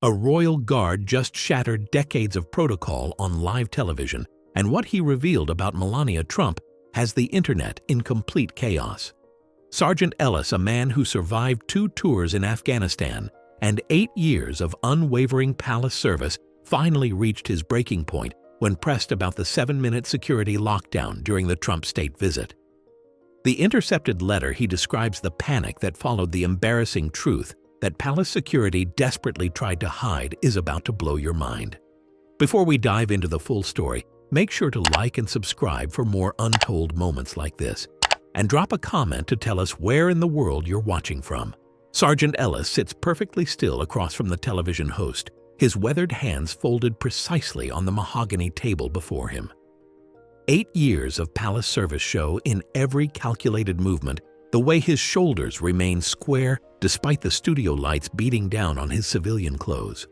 A royal guard just shattered decades of protocol on live television, and what he revealed about Melania Trump has the internet in complete chaos. Sergeant Ellis, a man who survived 2 tours in Afghanistan and 8 years of unwavering palace service, finally reached his breaking point when pressed about the 7-minute security lockdown during the Trump state visit. The intercepted letter, he describes the panic that followed the embarrassing truth that palace security desperately tried to hide, is about to blow your mind. Before we dive into the full story, make sure to like and subscribe for more untold moments like this, and drop a comment to tell us where in the world you're watching from. Sergeant Ellis sits perfectly still across from the television host, his weathered hands folded precisely on the mahogany table before him. 8 years of palace service show in every calculated movement, the way his shoulders remain square despite the studio lights beating down on his civilian clothes.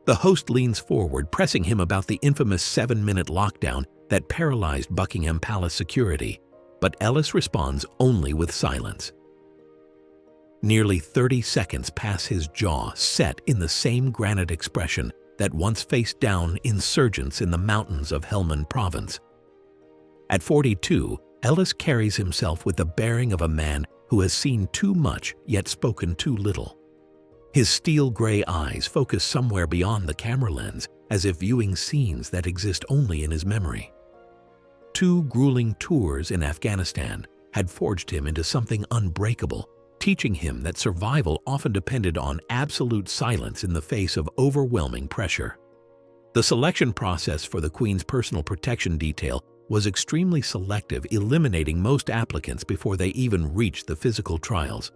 The host leans forward, pressing him about the infamous 7-minute lockdown that paralyzed Buckingham Palace security, but Ellis responds only with silence. Nearly 30 seconds pass, his jaw set in the same granite expression that once faced down insurgents in the mountains of Helmand province. At 42, Ellis carries himself with the bearing of a man who has seen too much yet spoken too little. His steel-gray eyes focus somewhere beyond the camera lens, as if viewing scenes that exist only in his memory. 2 grueling tours in Afghanistan had forged him into something unbreakable, teaching him that survival often depended on absolute silence in the face of overwhelming pressure. The selection process for the Queen's personal protection detail was extremely selective, eliminating most applicants before they even reached the physical trials.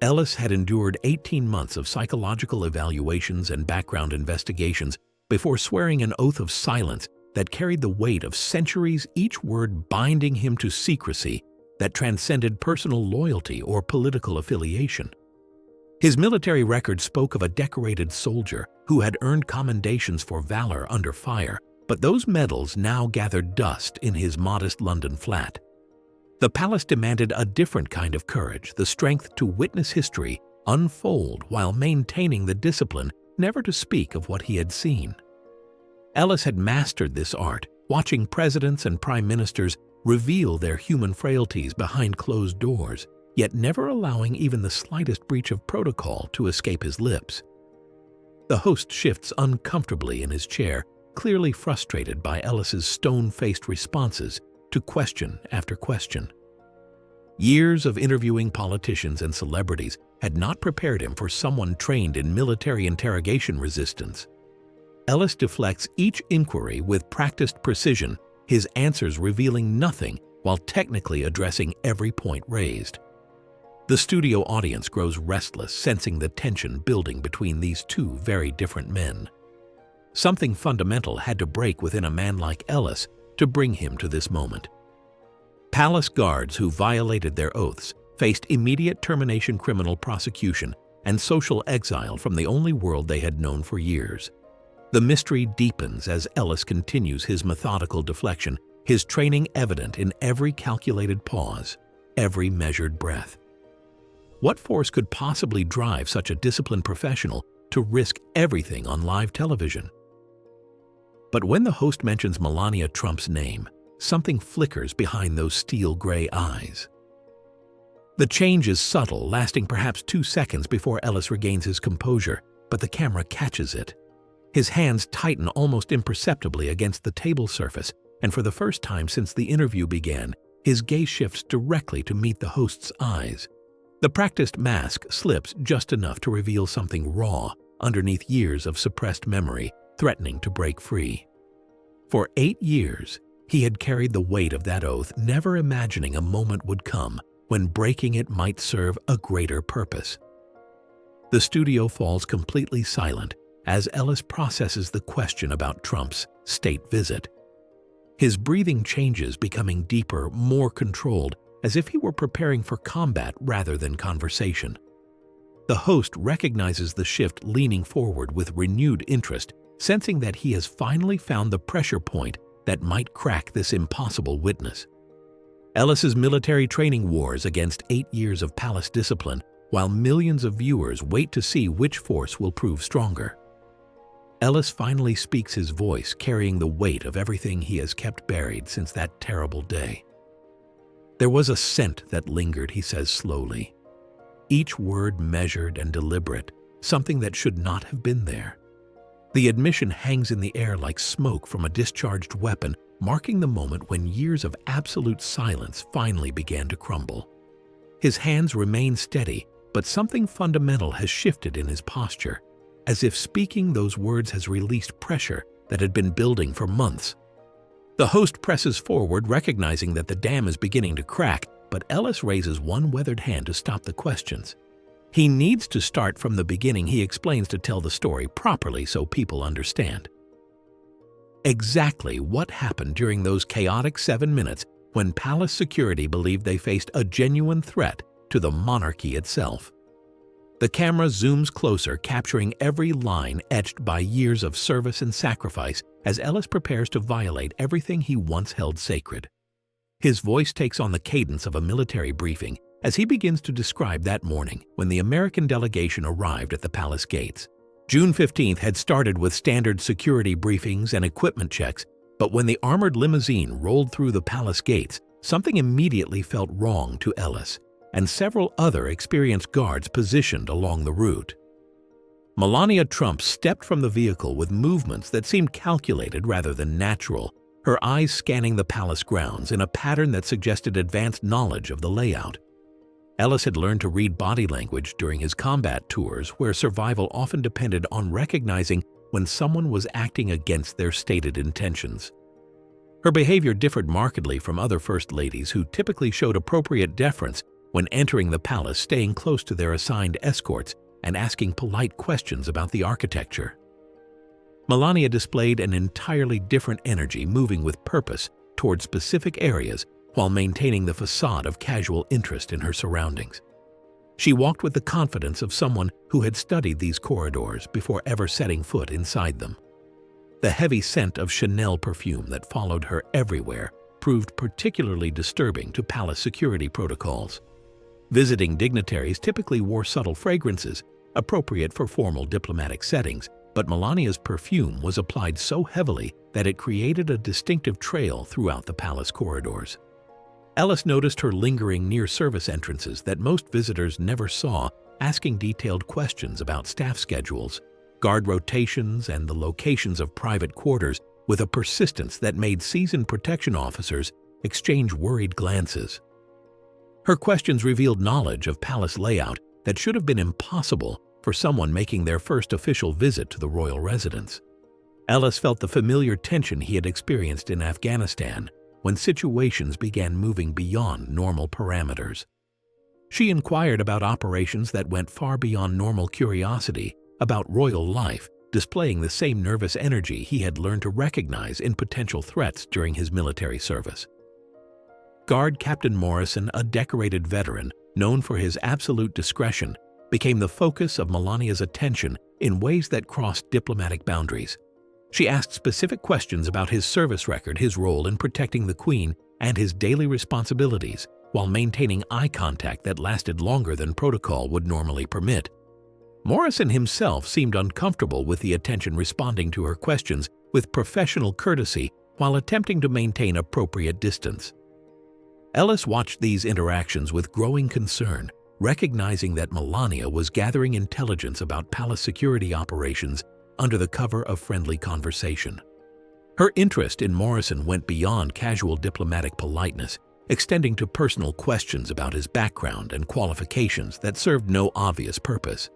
Ellis had endured 18 months of psychological evaluations and background investigations before swearing an oath of silence that carried the weight of centuries, each word binding him to secrecy that transcended personal loyalty or political affiliation. His military record spoke of a decorated soldier who had earned commendations for valor under fire, but those medals now gathered dust in his modest London flat. The palace demanded a different kind of courage, the strength to witness history unfold while maintaining the discipline never to speak of what he had seen. Ellis had mastered this art, watching presidents and prime ministers reveal their human frailties behind closed doors, yet never allowing even the slightest breach of protocol to escape his lips. The host shifts uncomfortably in his chair, clearly frustrated by Ellis's stone-faced responses to question after question. Years of interviewing politicians and celebrities had not prepared him for someone trained in military interrogation resistance. Ellis deflects each inquiry with practiced precision, his answers revealing nothing while technically addressing every point raised. The studio audience grows restless, sensing the tension building between these 2 very different men. Something fundamental had to break within a man like Ellis to bring him to this moment. Palace guards who violated their oaths faced immediate termination, criminal prosecution, and social exile from the only world they had known for years. The mystery deepens as Ellis continues his methodical deflection, his training evident in every calculated pause, every measured breath. What force could possibly drive such a disciplined professional to risk everything on live television? But when the host mentions Melania Trump's name, something flickers behind those steel-gray eyes. The change is subtle, lasting perhaps 2 seconds before Ellis regains his composure, but the camera catches it. His hands tighten almost imperceptibly against the table surface, and for the first time since the interview began, his gaze shifts directly to meet the host's eyes. The practiced mask slips just enough to reveal something raw underneath years of suppressed memory, threatening to break free. For 8 years, he had carried the weight of that oath, never imagining a moment would come when breaking it might serve a greater purpose. The studio falls completely silent as Ellis processes the question about Trump's state visit. His breathing changes, becoming deeper, more controlled, as if he were preparing for combat rather than conversation. The host recognizes the shift, leaning forward with renewed interest, sensing that he has finally found the pressure point that might crack this impossible witness. Ellis's military training wars against 8 years of palace discipline, while millions of viewers wait to see which force will prove stronger. Ellis finally speaks, his voice carrying the weight of everything he has kept buried since that terrible day. "There was a scent that lingered," he says slowly. Each word measured and deliberate, something that should not have been there. The admission hangs in the air like smoke from a discharged weapon, marking the moment when years of absolute silence finally began to crumble. His hands remain steady, but something fundamental has shifted in his posture, as if speaking those words has released pressure that had been building for months. The host presses forward, recognizing that the dam is beginning to crack, but Ellis raises one weathered hand to stop the questions. He needs to start from the beginning, he explains, to tell the story properly so people understand. Exactly what happened during those chaotic 7 minutes when palace security believed they faced a genuine threat to the monarchy itself. The camera zooms closer, capturing every line etched by years of service and sacrifice as Ellis prepares to violate everything he once held sacred. His voice takes on the cadence of a military briefing as he begins to describe that morning when the American delegation arrived at the palace gates. June 15th had started with standard security briefings and equipment checks, but when the armored limousine rolled through the palace gates, something immediately felt wrong to Ellis and several other experienced guards positioned along the route. Melania Trump stepped from the vehicle with movements that seemed calculated rather than natural, her eyes scanning the palace grounds in a pattern that suggested advanced knowledge of the layout. Ellis had learned to read body language during his combat tours, where survival often depended on recognizing when someone was acting against their stated intentions. Her behavior differed markedly from other first ladies who typically showed appropriate deference when entering the palace, staying close to their assigned escorts and asking polite questions about the architecture. Melania displayed an entirely different energy, moving with purpose toward specific areas while maintaining the facade of casual interest in her surroundings. She walked with the confidence of someone who had studied these corridors before ever setting foot inside them. The heavy scent of Chanel perfume that followed her everywhere proved particularly disturbing to palace security protocols. Visiting dignitaries typically wore subtle fragrances, appropriate for formal diplomatic settings, but Melania's perfume was applied so heavily that it created a distinctive trail throughout the palace corridors. Ellis noticed her lingering near service entrances that most visitors never saw, asking detailed questions about staff schedules, guard rotations, and the locations of private quarters with a persistence that made seasoned protection officers exchange worried glances. Her questions revealed knowledge of palace layout that should have been impossible for someone making their first official visit to the royal residence. Ellis felt the familiar tension he had experienced in Afghanistan when situations began moving beyond normal parameters. She inquired about operations that went far beyond normal curiosity about royal life, displaying the same nervous energy he had learned to recognize in potential threats during his military service. Guard Captain Morrison, a decorated veteran known for his absolute discretion, became the focus of Melania's attention in ways that crossed diplomatic boundaries. She asked specific questions about his service record, his role in protecting the Queen, and his daily responsibilities, while maintaining eye contact that lasted longer than protocol would normally permit. Morrison himself seemed uncomfortable with the attention, responding to her questions with professional courtesy while attempting to maintain appropriate distance. Ellis watched these interactions with growing concern, recognizing that Melania was gathering intelligence about palace security operations under the cover of friendly conversation. Her interest in Morrison went beyond casual diplomatic politeness, extending to personal questions about his background and qualifications that served no obvious purpose.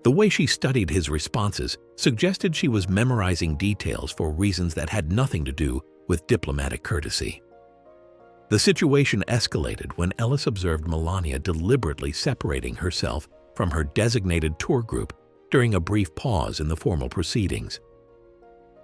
The way she studied his responses suggested she was memorizing details for reasons that had nothing to do with diplomatic courtesy. The situation escalated when Ellis observed Melania deliberately separating herself from her designated tour group during a brief pause in the formal proceedings.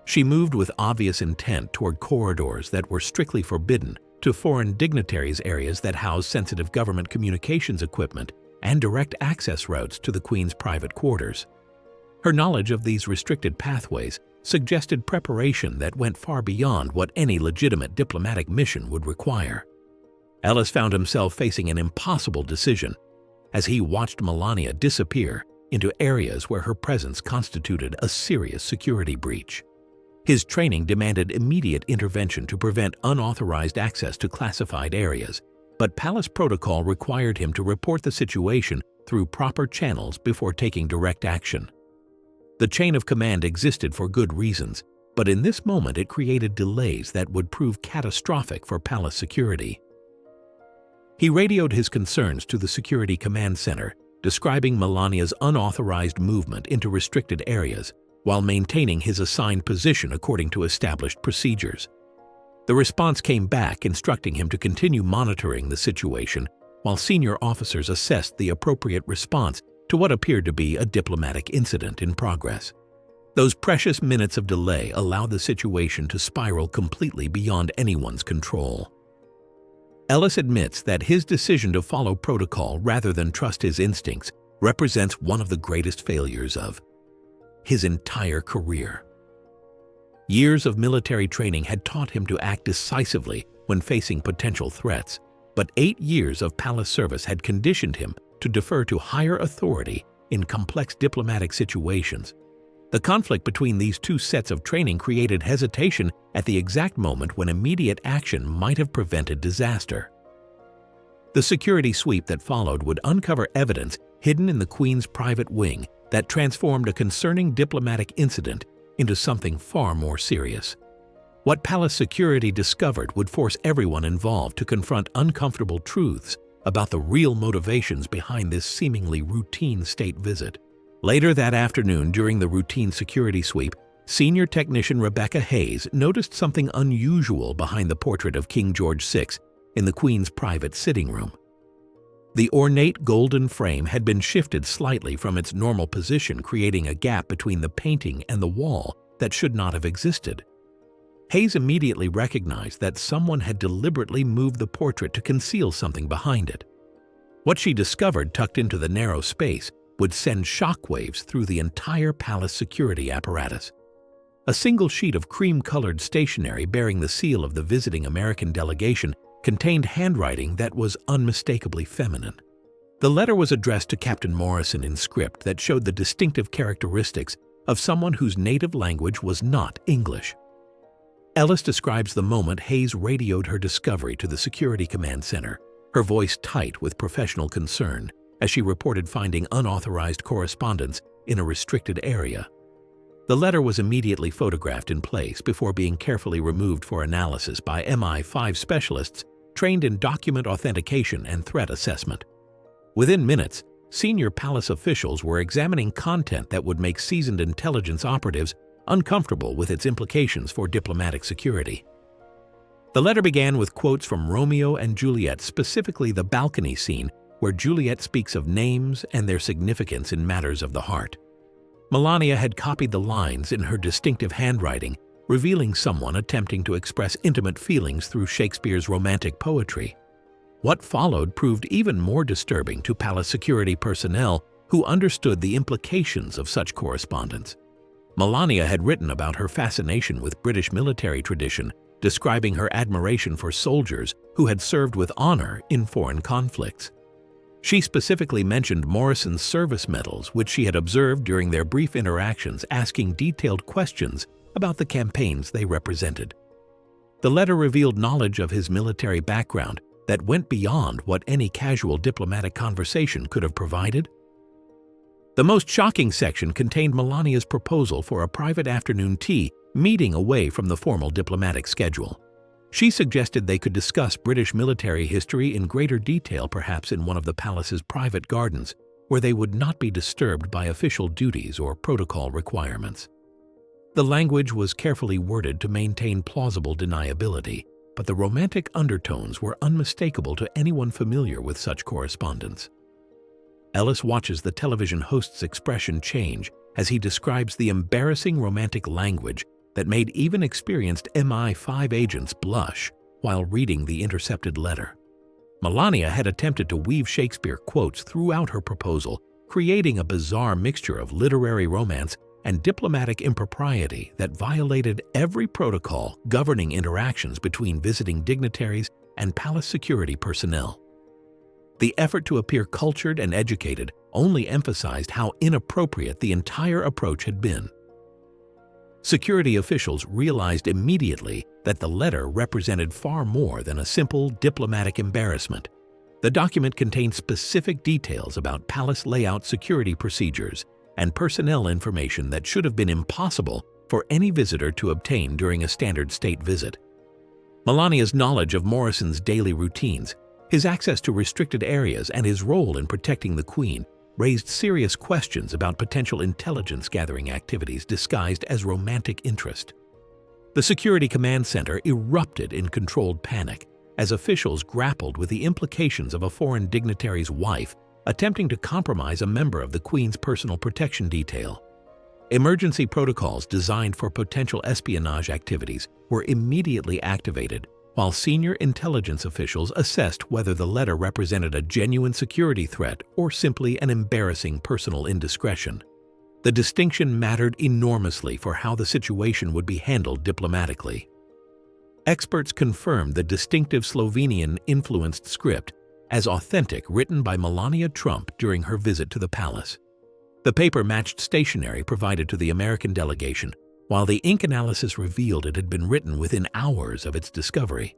She moved with obvious intent toward corridors that were strictly forbidden to foreign dignitaries, areas that housed sensitive government communications equipment, and direct access routes to the Queen's private quarters. Her knowledge of these restricted pathways suggested preparation that went far beyond what any legitimate diplomatic mission would require. Ellis found himself facing an impossible decision. as he watched Melania disappear into areas where her presence constituted a serious security breach. His training demanded immediate intervention to prevent unauthorized access to classified areas, but palace protocol required him to report the situation through proper channels before taking direct action. The chain of command existed for good reasons, but in this moment it created delays that would prove catastrophic for palace security. He radioed his concerns to the Security Command Center, describing Melania's unauthorized movement into restricted areas while maintaining his assigned position according to established procedures. The response came back instructing him to continue monitoring the situation while senior officers assessed the appropriate response to what appeared to be a diplomatic incident in progress. Those precious minutes of delay allowed the situation to spiral completely beyond anyone's control. Ellis admits that his decision to follow protocol rather than trust his instincts represents one of the greatest failures of his entire career. Years of military training had taught him to act decisively when facing potential threats, but 8 years of palace service had conditioned him to defer to higher authority in complex diplomatic situations. The conflict between these two sets of training created hesitation at the exact moment when immediate action might have prevented disaster. The security sweep that followed would uncover evidence hidden in the Queen's private wing that transformed a concerning diplomatic incident into something far more serious. What palace security discovered would force everyone involved to confront uncomfortable truths about the real motivations behind this seemingly routine state visit. Later that afternoon, during the routine security sweep, senior technician Rebecca Hayes noticed something unusual behind the portrait of King George VI in the Queen's private sitting room. The ornate golden frame had been shifted slightly from its normal position, creating a gap between the painting and the wall that should not have existed. Hayes immediately recognized that someone had deliberately moved the portrait to conceal something behind it. What she discovered tucked into the narrow space would send shockwaves through the entire palace security apparatus. A single sheet of cream-colored stationery bearing the seal of the visiting American delegation contained handwriting that was unmistakably feminine. The letter was addressed to Captain Morrison in script that showed the distinctive characteristics of someone whose native language was not English. Ellis describes the moment Hayes radioed her discovery to the Security Command Center, her voice tight with professional concern, as she reported finding unauthorized correspondence in a restricted area. The letter was immediately photographed in place before being carefully removed for analysis by MI5 specialists trained in document authentication and threat assessment. Within minutes, senior palace officials were examining content that would make seasoned intelligence operatives uncomfortable with its implications for diplomatic security. The letter began with quotes from Romeo and Juliet, specifically the balcony scene where Juliet speaks of names and their significance in matters of the heart. Melania had copied the lines in her distinctive handwriting, revealing someone attempting to express intimate feelings through Shakespeare's romantic poetry. What followed proved even more disturbing to palace security personnel who understood the implications of such correspondence. Melania had written about her fascination with British military tradition, describing her admiration for soldiers who had served with honor in foreign conflicts. She specifically mentioned Morrison's service medals, which she had observed during their brief interactions, asking detailed questions about the campaigns they represented. The letter revealed knowledge of his military background that went beyond what any casual diplomatic conversation could have provided. The most shocking section contained Melania's proposal for a private afternoon tea meeting away from the formal diplomatic schedule. She suggested they could discuss British military history in greater detail, perhaps in one of the palace's private gardens, where they would not be disturbed by official duties or protocol requirements. The language was carefully worded to maintain plausible deniability, but the romantic undertones were unmistakable to anyone familiar with such correspondence. Ellis watches the television host's expression change as he describes the embarrassing romantic language that made even experienced MI5 agents blush while reading the intercepted letter. Melania had attempted to weave Shakespeare quotes throughout her proposal, creating a bizarre mixture of literary romance and diplomatic impropriety that violated every protocol governing interactions between visiting dignitaries and palace security personnel. The effort to appear cultured and educated only emphasized how inappropriate the entire approach had been. Security officials realized immediately that the letter represented far more than a simple diplomatic embarrassment. The document contained specific details about palace layout, security procedures, and personnel information that should have been impossible for any visitor to obtain during a standard state visit. Melania's knowledge of Morrison's daily routines, his access to restricted areas, and his role in protecting the Queen raised serious questions about potential intelligence-gathering activities disguised as romantic interest. The Security Command Center erupted in controlled panic as officials grappled with the implications of a foreign dignitary's wife attempting to compromise a member of the Queen's personal protection detail. Emergency protocols designed for potential espionage activities were immediately activated, while senior intelligence officials assessed whether the letter represented a genuine security threat or simply an embarrassing personal indiscretion. The distinction mattered enormously for how the situation would be handled diplomatically. Experts confirmed the distinctive Slovenian-influenced script as authentic, written by Melania Trump during her visit to the palace. The paper matched stationery provided to the American delegation, while the ink analysis revealed it had been written within hours of its discovery.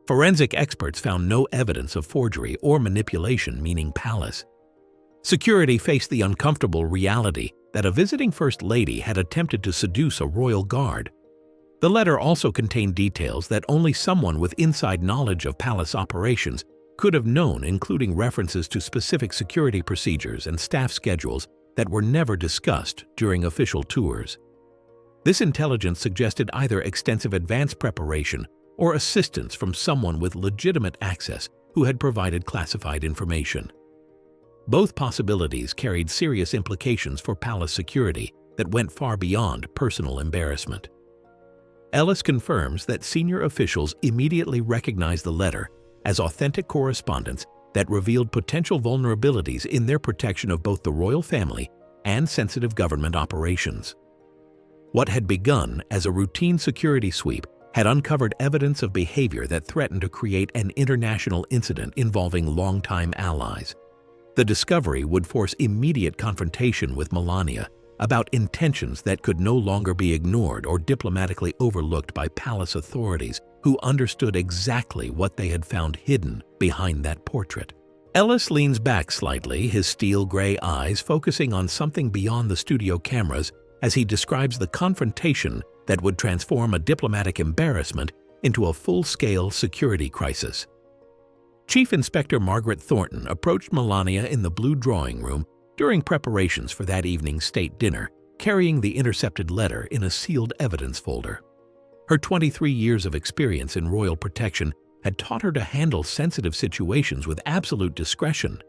Forensic experts found no evidence of forgery or manipulation, meaning palace. Security faced the uncomfortable reality that a visiting First Lady had attempted to seduce a royal guard. The letter also contained details that only someone with inside knowledge of palace operations could have known, including references to specific security procedures and staff schedules that were never discussed during official tours. This intelligence suggested either extensive advance preparation or assistance from someone with legitimate access who had provided classified information. Both possibilities carried serious implications for palace security that went far beyond personal embarrassment. Ellis confirms that senior officials immediately recognized the letter as authentic correspondence that revealed potential vulnerabilities in their protection of both the royal family and sensitive government operations. What had begun as a routine security sweep had uncovered evidence of behavior that threatened to create an international incident involving longtime allies. The discovery would force immediate confrontation with Melania about intentions that could no longer be ignored or diplomatically overlooked by palace authorities who understood exactly what they had found hidden behind that portrait. Ellis leans back slightly, his steel-gray eyes focusing on something beyond the studio cameras as he describes the confrontation that would transform a diplomatic embarrassment into a full-scale security crisis. Chief Inspector Margaret Thornton approached Melania in the blue drawing room during preparations for that evening's state dinner, carrying the intercepted letter in a sealed evidence folder. Her 23 years of experience in royal protection had taught her to handle sensitive situations with absolute discretion.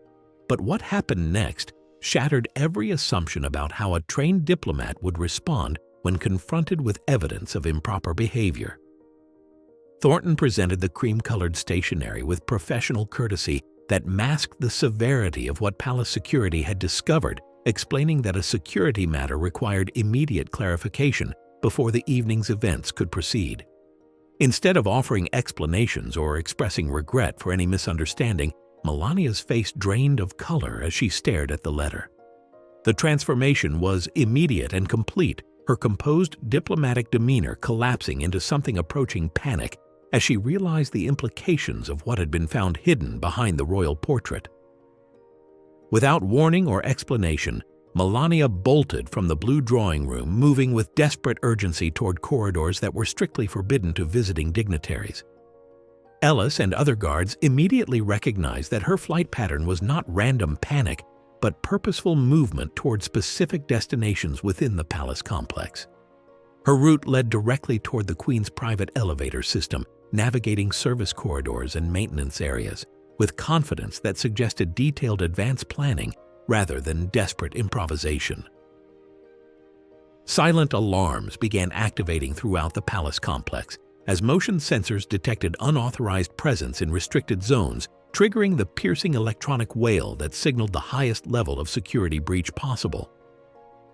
But what happened next shattered every assumption about how a trained diplomat would respond when confronted with evidence of improper behavior. Thornton presented the cream-colored stationery with professional courtesy that masked the severity of what palace security had discovered, explaining that a security matter required immediate clarification before the evening's events could proceed. Instead of offering explanations or expressing regret for any misunderstanding, Melania's face drained of color as she stared at the letter. The transformation was immediate and complete, her composed diplomatic demeanor collapsing into something approaching panic as she realized the implications of what had been found hidden behind the royal portrait. Without warning or explanation, Melania bolted from the blue drawing room, moving with desperate urgency toward corridors that were strictly forbidden to visiting dignitaries. Ellis and other guards immediately recognized that her flight pattern was not random panic, but purposeful movement toward specific destinations within the palace complex. Her route led directly toward the Queen's private elevator system, navigating service corridors and maintenance areas, with confidence that suggested detailed advance planning rather than desperate improvisation. Silent alarms began activating throughout the palace complex as motion sensors detected unauthorized presence in restricted zones, triggering the piercing electronic wail that signaled the highest level of security breach possible.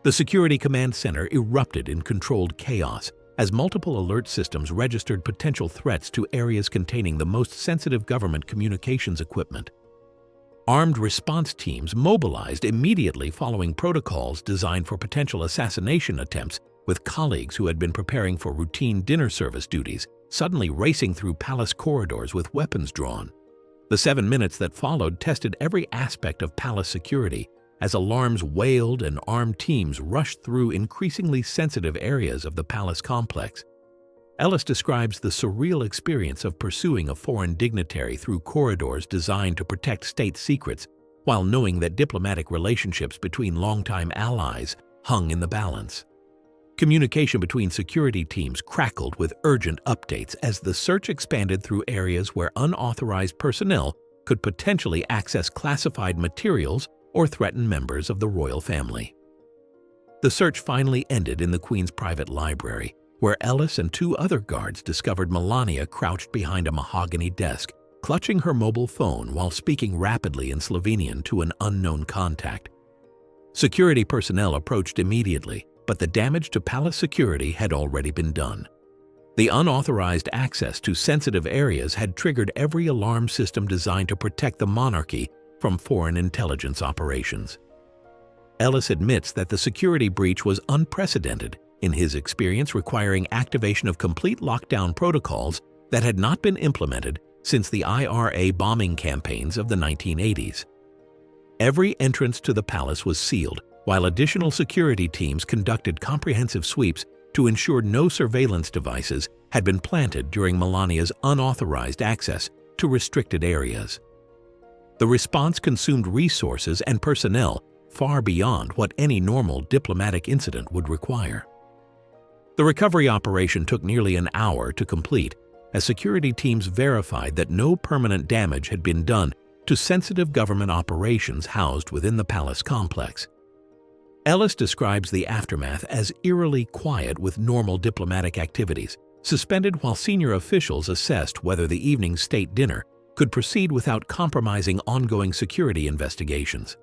The Security Command Center erupted in controlled chaos as multiple alert systems registered potential threats to areas containing the most sensitive government communications equipment. Armed response teams mobilized immediately following protocols designed for potential assassination attempts, with colleagues who had been preparing for routine dinner service duties suddenly racing through palace corridors with weapons drawn. The 7 minutes that followed tested every aspect of palace security as alarms wailed and armed teams rushed through increasingly sensitive areas of the palace complex. Ellis describes the surreal experience of pursuing a foreign dignitary through corridors designed to protect state secrets, while knowing that diplomatic relationships between longtime allies hung in the balance. Communication between security teams crackled with urgent updates as the search expanded through areas where unauthorized personnel could potentially access classified materials or threaten members of the royal family. The search finally ended in the Queen's private library, where Ellis and 2 other guards discovered Melania crouched behind a mahogany desk, clutching her mobile phone while speaking rapidly in Slovenian to an unknown contact. Security personnel approached immediately, but the damage to palace security had already been done. The unauthorized access to sensitive areas had triggered every alarm system designed to protect the monarchy from foreign intelligence operations. Ellis admits that the security breach was unprecedented, in his experience requiring activation of complete lockdown protocols that had not been implemented since the IRA bombing campaigns of the 1980s. Every entrance to the palace was sealed, while additional security teams conducted comprehensive sweeps to ensure no surveillance devices had been planted during Melania's unauthorized access to restricted areas. The response consumed resources and personnel far beyond what any normal diplomatic incident would require. The recovery operation took nearly an hour to complete, as security teams verified that no permanent damage had been done to sensitive government operations housed within the palace complex. Ellis describes the aftermath as eerily quiet, with normal diplomatic activities suspended while senior officials assessed whether the evening's state dinner could proceed without compromising ongoing security investigations.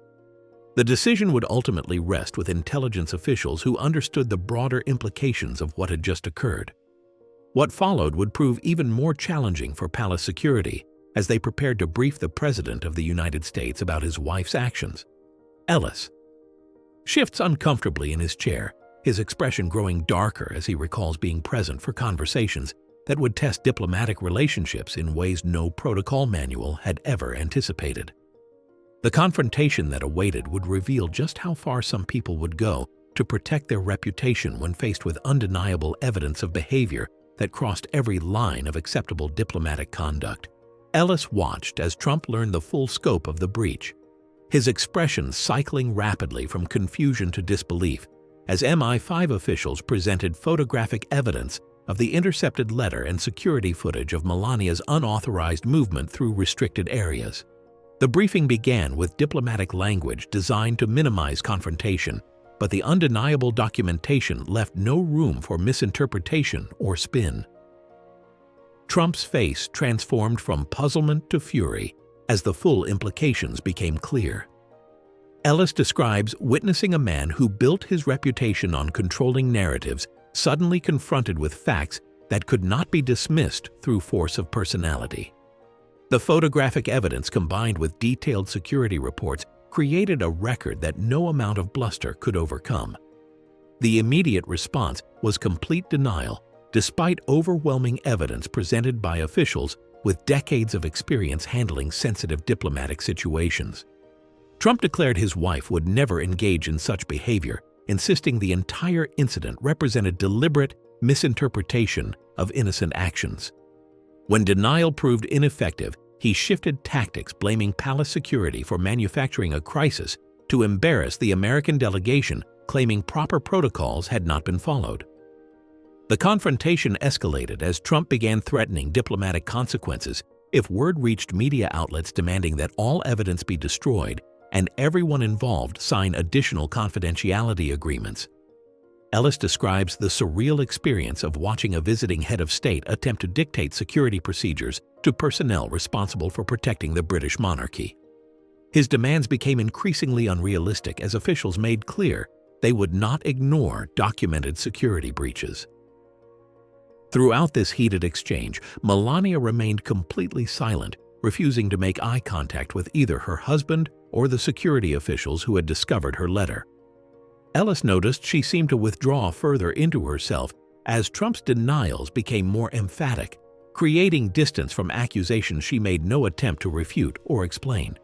The decision would ultimately rest with intelligence officials who understood the broader implications of what had just occurred. What followed would prove even more challenging for palace security as they prepared to brief the President of the United States about his wife's actions. Ellis shifts uncomfortably in his chair, his expression growing darker as he recalls being present for conversations that would test diplomatic relationships in ways no protocol manual had ever anticipated. The confrontation that awaited would reveal just how far some people would go to protect their reputation when faced with undeniable evidence of behavior that crossed every line of acceptable diplomatic conduct. Ellis watched as Trump learned the full scope of the breach, his expression cycling rapidly from confusion to disbelief as MI5 officials presented photographic evidence of the intercepted letter and security footage of Melania's unauthorized movement through restricted areas. The briefing began with diplomatic language designed to minimize confrontation, but the undeniable documentation left no room for misinterpretation or spin. Trump's face transformed from puzzlement to fury as the full implications became clear. Ellis describes witnessing a man who built his reputation on controlling narratives suddenly confronted with facts that could not be dismissed through force of personality. The photographic evidence combined with detailed security reports created a record that no amount of bluster could overcome. The immediate response was complete denial, despite overwhelming evidence presented by officials with decades of experience handling sensitive diplomatic situations. Trump declared his wife would never engage in such behavior, insisting the entire incident represented deliberate misinterpretation of innocent actions. When denial proved ineffective, he shifted tactics, blaming palace security for manufacturing a crisis to embarrass the American delegation, claiming proper protocols had not been followed. The confrontation escalated as Trump began threatening diplomatic consequences if word reached media outlets demanding that all evidence be destroyed and everyone involved sign additional confidentiality agreements. Ellis describes the surreal experience of watching a visiting head of state attempt to dictate security procedures to personnel responsible for protecting the British monarchy. His demands became increasingly unrealistic as officials made clear they would not ignore documented security breaches. Throughout this heated exchange, Melania remained completely silent, refusing to make eye contact with either her husband or the security officials who had discovered her letter. Ellis noticed she seemed to withdraw further into herself as Trump's denials became more emphatic, creating distance from accusations she made no attempt to refute or explain.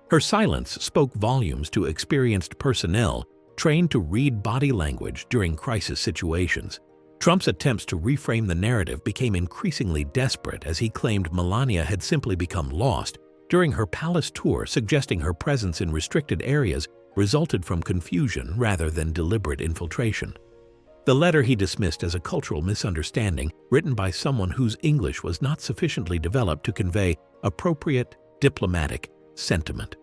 Her silence spoke volumes to experienced personnel trained to read body language during crisis situations. Trump's attempts to reframe the narrative became increasingly desperate as he claimed Melania had simply become lost during her palace tour, suggesting her presence in restricted areas resulted from confusion rather than deliberate infiltration. The letter he dismissed as a cultural misunderstanding written by someone whose English was not sufficiently developed to convey appropriate diplomatic sentiment.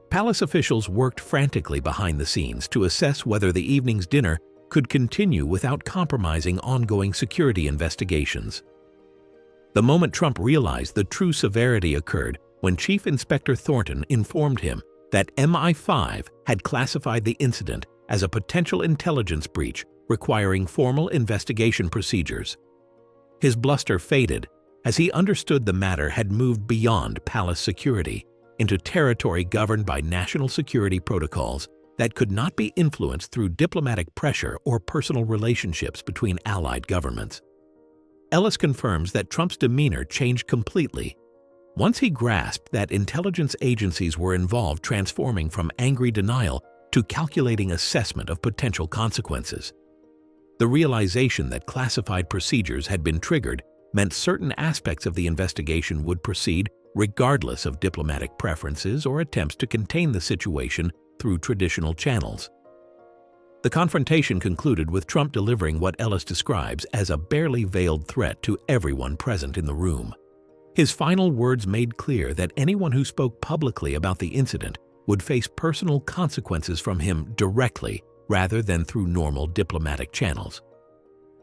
Palace officials worked frantically behind the scenes to assess whether the evening's dinner could continue without compromising ongoing security investigations. The moment Trump realized the true severity occurred when Chief Inspector Thornton informed him that MI5 had classified the incident as a potential intelligence breach requiring formal investigation procedures. His bluster faded as he understood the matter had moved beyond palace security into territory governed by national security protocols that could not be influenced through diplomatic pressure or personal relationships between allied governments. Ellis confirms that Trump's demeanor changed completely once he grasped that intelligence agencies were involved, transforming from angry denial to calculating assessment of potential consequences. The realization that classified procedures had been triggered meant certain aspects of the investigation would proceed regardless of diplomatic preferences or attempts to contain the situation through traditional channels. The confrontation concluded with Trump delivering what Ellis describes as a barely veiled threat to everyone present in the room. His final words made clear that anyone who spoke publicly about the incident would face personal consequences from him directly rather than through normal diplomatic channels.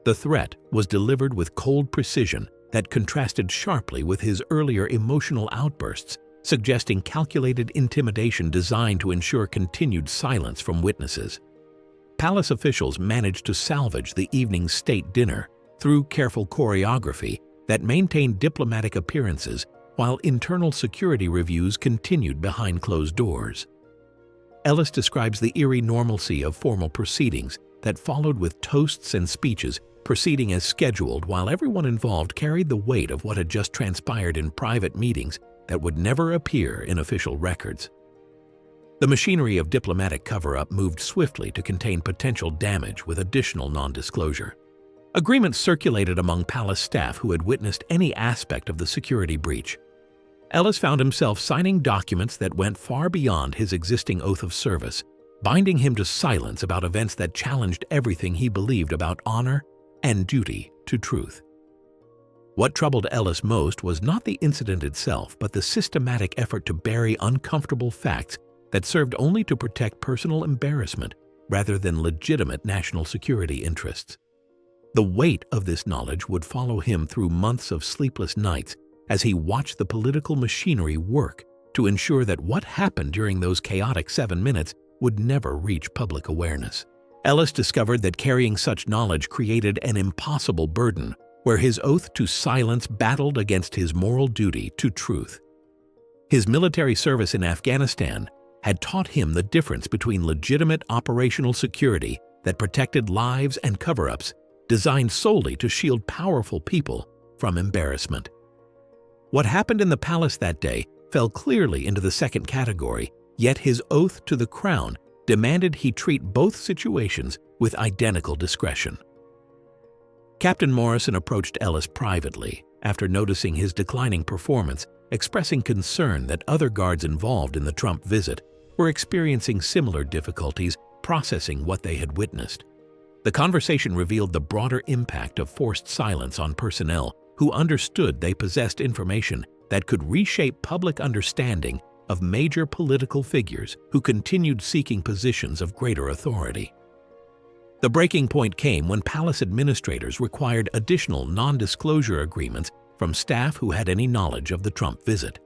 The threat was delivered with cold precision that contrasted sharply with his earlier emotional outbursts, suggesting calculated intimidation designed to ensure continued silence from witnesses. Palace officials managed to salvage the evening's state dinner through careful choreography that maintained diplomatic appearances while internal security reviews continued behind closed doors. Ellis describes the eerie normalcy of formal proceedings that followed, with toasts and speeches proceeding as scheduled while everyone involved carried the weight of what had just transpired in private meetings that would never appear in official records. The machinery of diplomatic cover-up moved swiftly to contain potential damage with additional non-disclosure. Agreements circulated among palace staff who had witnessed any aspect of the security breach. Ellis found himself signing documents that went far beyond his existing oath of service, binding him to silence about events that challenged everything he believed about honor and duty to truth. What troubled Ellis most was not the incident itself, but the systematic effort to bury uncomfortable facts that served only to protect personal embarrassment rather than legitimate national security interests. The weight of this knowledge would follow him through months of sleepless nights as he watched the political machinery work to ensure that what happened during those chaotic 7 minutes would never reach public awareness. Ellis discovered that carrying such knowledge created an impossible burden, where his oath to silence battled against his moral duty to truth. His military service in Afghanistan had taught him the difference between legitimate operational security that protected lives and cover-ups designed solely to shield powerful people from embarrassment. What happened in the palace that day fell clearly into the second category, yet his oath to the crown demanded he treat both situations with identical discretion. Captain Morrison approached Ellis privately after noticing his declining performance, expressing concern that other guards involved in the Trump visit were experiencing similar difficulties processing what they had witnessed. The conversation revealed the broader impact of forced silence on personnel who understood they possessed information that could reshape public understanding of major political figures who continued seeking positions of greater authority. The breaking point came when palace administrators required additional non-disclosure agreements from staff who had any knowledge of the Trump visit.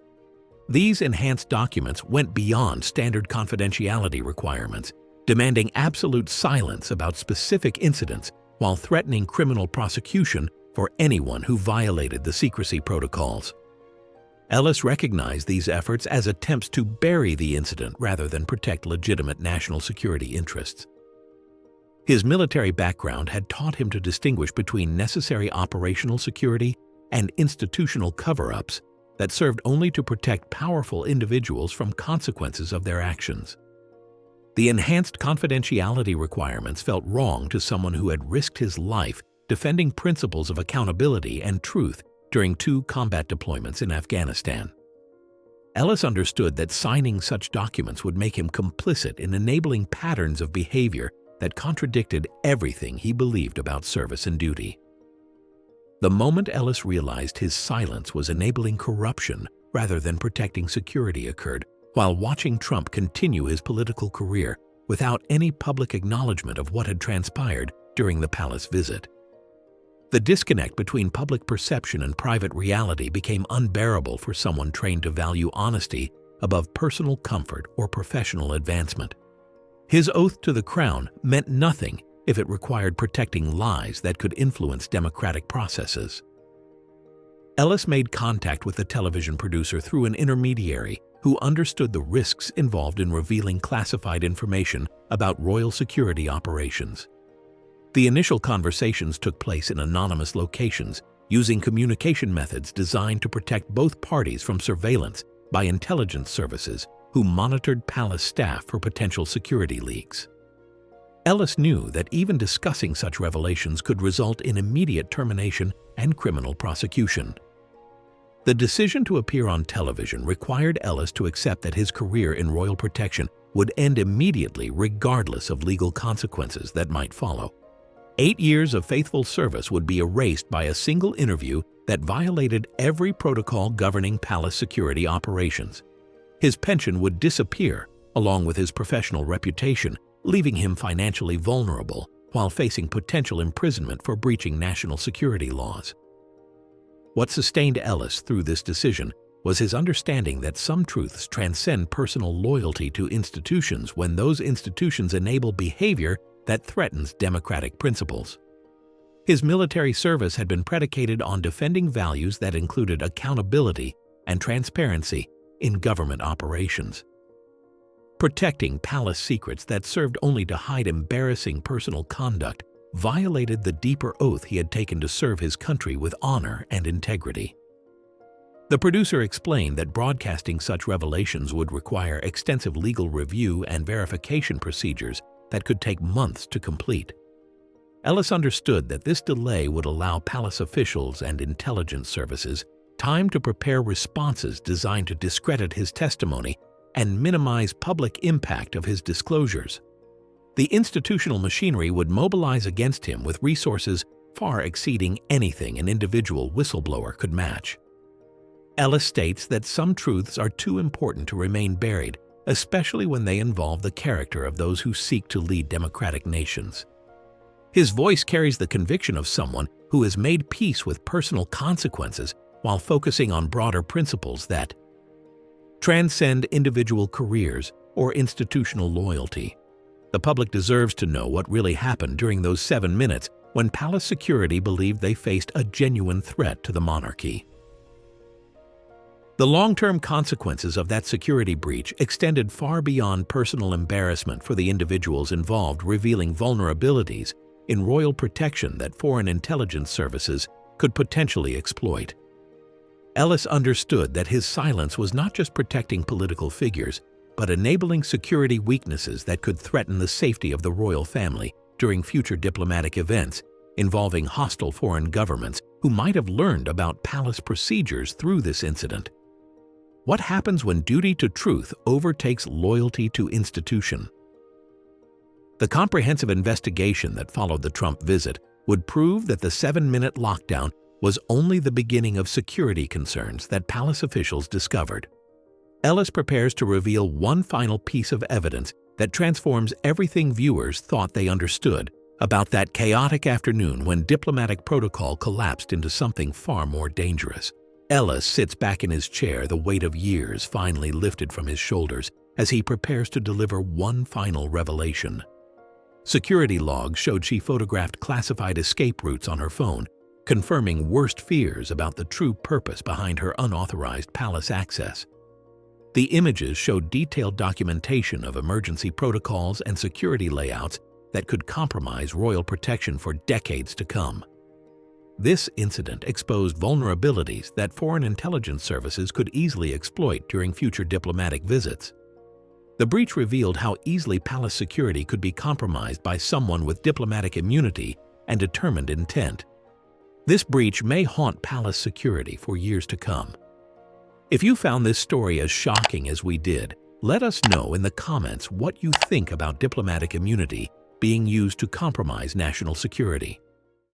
These enhanced documents went beyond standard confidentiality requirements, demanding absolute silence about specific incidents while threatening criminal prosecution for anyone who violated the secrecy protocols. Ellis recognized these efforts as attempts to bury the incident rather than protect legitimate national security interests. His military background had taught him to distinguish between necessary operational security and institutional cover-ups that served only to protect powerful individuals from consequences of their actions. The enhanced confidentiality requirements felt wrong to someone who had risked his life defending principles of accountability and truth during 2 combat deployments in Afghanistan. Ellis understood that signing such documents would make him complicit in enabling patterns of behavior that contradicted everything he believed about service and duty. The moment Ellis realized his silence was enabling corruption rather than protecting security occurred while watching Trump continue his political career without any public acknowledgement of what had transpired during the palace visit. The disconnect between public perception and private reality became unbearable for someone trained to value honesty above personal comfort or professional advancement. His oath to the crown meant nothing if it required protecting lies that could influence democratic processes. Ellis made contact with the television producer through an intermediary who understood the risks involved in revealing classified information about royal security operations. The initial conversations took place in anonymous locations using communication methods designed to protect both parties from surveillance by intelligence services who monitored palace staff for potential security leaks. Ellis knew that even discussing such revelations could result in immediate termination and criminal prosecution. The decision to appear on television required Ellis to accept that his career in royal protection would end immediately regardless of legal consequences that might follow. 8 years of faithful service would be erased by a single interview that violated every protocol governing palace security operations. His pension would disappear, along with his professional reputation, leaving him financially vulnerable while facing potential imprisonment for breaching national security laws. What sustained Ellis through this decision was his understanding that some truths transcend personal loyalty to institutions when those institutions enable behavior that threatens democratic principles. His military service had been predicated on defending values that included accountability and transparency in government operations. Protecting palace secrets that served only to hide embarrassing personal conduct violated the deeper oath he had taken to serve his country with honor and integrity. The producer explained that broadcasting such revelations would require extensive legal review and verification procedures that could take months to complete. Ellis understood that this delay would allow palace officials and intelligence services time to prepare responses designed to discredit his testimony and minimize public impact of his disclosures. The institutional machinery would mobilize against him with resources far exceeding anything an individual whistleblower could match. Ellis states that some truths are too important to remain buried, especially when they involve the character of those who seek to lead democratic nations. His voice carries the conviction of someone who has made peace with personal consequences while focusing on broader principles that transcend individual careers or institutional loyalty. The public deserves to know what really happened during those 7 minutes when palace security believed they faced a genuine threat to the monarchy. The long-term consequences of that security breach extended far beyond personal embarrassment for the individuals involved, revealing vulnerabilities in royal protection that foreign intelligence services could potentially exploit. Ellis understood that his silence was not just protecting political figures, but enabling security weaknesses that could threaten the safety of the royal family during future diplomatic events involving hostile foreign governments who might have learned about palace procedures through this incident. What happens when duty to truth overtakes loyalty to institution? The comprehensive investigation that followed the Trump visit would prove that the 7-minute lockdown was only the beginning of security concerns that palace officials discovered. Ellis prepares to reveal one final piece of evidence that transforms everything viewers thought they understood about that chaotic afternoon when diplomatic protocol collapsed into something far more dangerous. Ellis sits back in his chair, the weight of years finally lifted from his shoulders as he prepares to deliver one final revelation. Security logs showed she photographed classified escape routes on her phone, confirming worst fears about the true purpose behind her unauthorized palace access. The images showed detailed documentation of emergency protocols and security layouts that could compromise royal protection for decades to come. This incident exposed vulnerabilities that foreign intelligence services could easily exploit during future diplomatic visits. The breach revealed how easily palace security could be compromised by someone with diplomatic immunity and determined intent. This breach may haunt palace security for years to come. If you found this story as shocking as we did, let us know in the comments what you think about diplomatic immunity being used to compromise national security.